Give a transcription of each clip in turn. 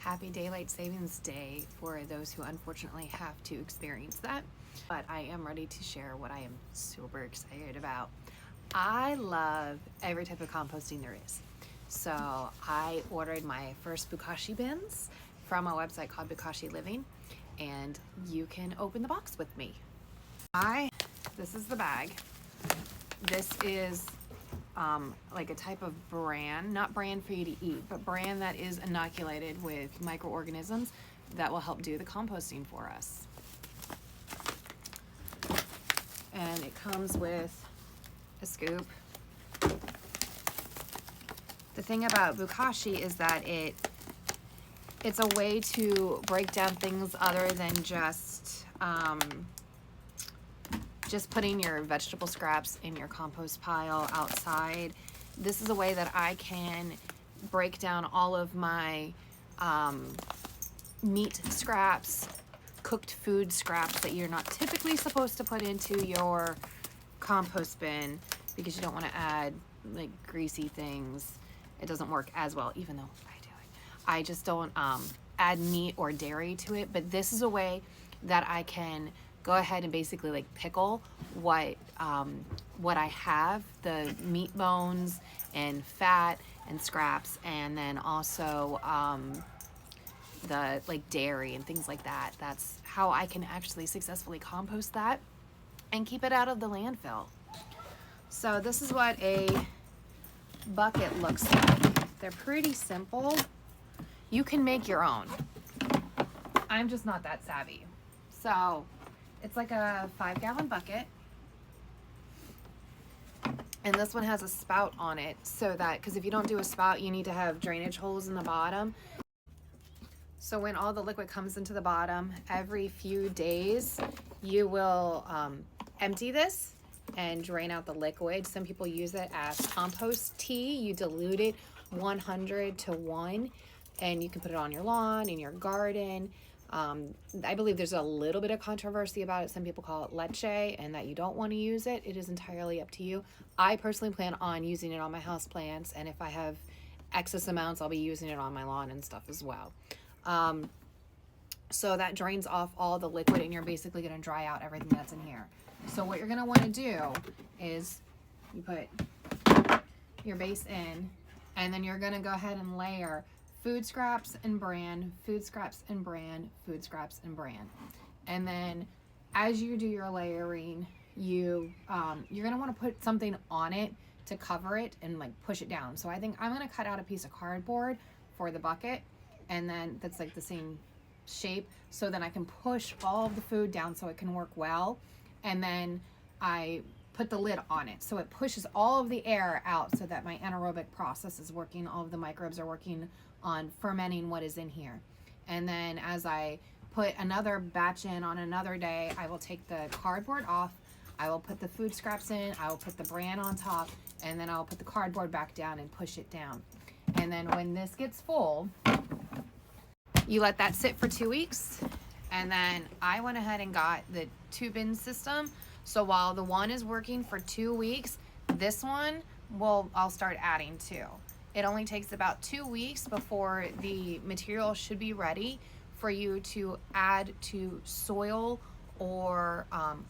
Happy Daylight Savings Day for those who unfortunately have to experience that. But I am ready to share what I am super excited about. I love every type of composting there is. So I ordered my first Bokashi bins from a website called Bokashi Living, and you can open the box with me. This is the bag. This is like a type of bran, not bran for you to eat, but bran that is inoculated with microorganisms that will help do the composting for us. And it comes with a scoop. The thing about Bokashi is that it's a way to break down things other than just putting your vegetable scraps in your compost pile outside. This is a way that I can break down all of my meat scraps, cooked food scraps that you're not typically supposed to put into your compost bin because you don't want to add like greasy things. It doesn't work as well, even though I do it. I just don't add meat or dairy to it, but this is a way that I can go ahead and basically like pickle what I have, the meat bones and fat and scraps, and then also the like dairy and things like that. That's how I can actually successfully compost that and keep it out of the landfill. So this is what a bucket looks like. They're pretty simple. You can make your own. I'm just not that savvy. So it's like a 5-gallon bucket. And this one has a spout on it so that, because if you don't do a spout, you need to have drainage holes in the bottom. So when all the liquid comes into the bottom, every few days, you will empty this and drain out the liquid. Some people use it as compost tea. You dilute it 100 to 1, and you can put it on your lawn, in your garden. I believe there's a little bit of controversy about it. Some people call it leche and that you don't want to use it. It is entirely up to you. I personally plan on using it on my house plants, and if I have excess amounts, I'll be using it on my lawn and stuff as well. So that drains off all the liquid, and you're basically going to dry out everything that's in here. So what you're going to want to do is you put your base in, and then you're going to go ahead and layer food scraps and bran, food scraps and bran, food scraps and bran. And then as you do your layering, you're going to want to put something on it to cover it and like push it down. So I think I'm going to cut out a piece of cardboard for the bucket, and then that's like the same shape, so then I can push all of the food down so it can work well. And then I put the lid on it so it pushes all of the air out so that my anaerobic process is working, all of the microbes are working on fermenting what is in here. And then as I put another batch in on another day, I will take the cardboard off, I will put the food scraps in, I will put the bran on top, and then I'll put the cardboard back down and push it down. And then when this gets full, you let that sit for 2 weeks. And then I went ahead and got the 2-bin system. So while the one is working for 2 weeks, this one I'll start adding to. It only takes about 2 weeks before the material should be ready for you to add to soil, or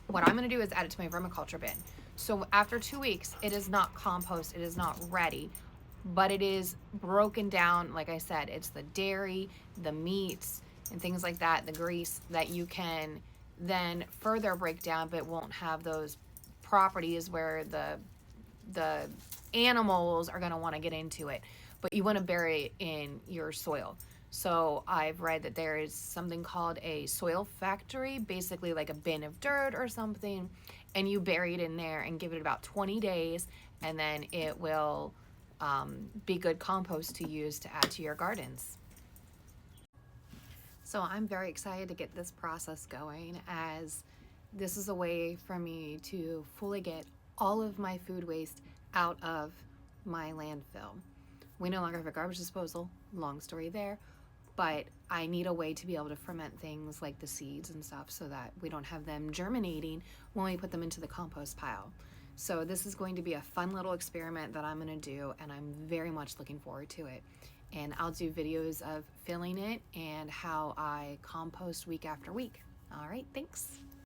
what I'm going to do is add it to my vermiculture bin. So after 2 weeks, it is not compost, it is not ready, but it is broken down. Like I said, it's the dairy, the meats, and things like that, the grease that you can then further break down, but won't have those properties where the animals are going to want to get into it, but you want to bury it in your soil. So I've read that there is something called a soil factory, basically like a bin of dirt or something, and you bury it in there and give it about 20 days, and then it will be good compost to use to add to your gardens. So I'm very excited to get this process going, as this is a way for me to fully get all of my food waste out of my landfill. We no longer have a garbage disposal, long story there, but I need a way to be able to ferment things like the seeds and stuff so that we don't have them germinating when we put them into the compost pile. So this is going to be a fun little experiment that I'm going to do, and I'm very much looking forward to it. and I'll do videos of filling it and how I compost week after week. All right, thanks.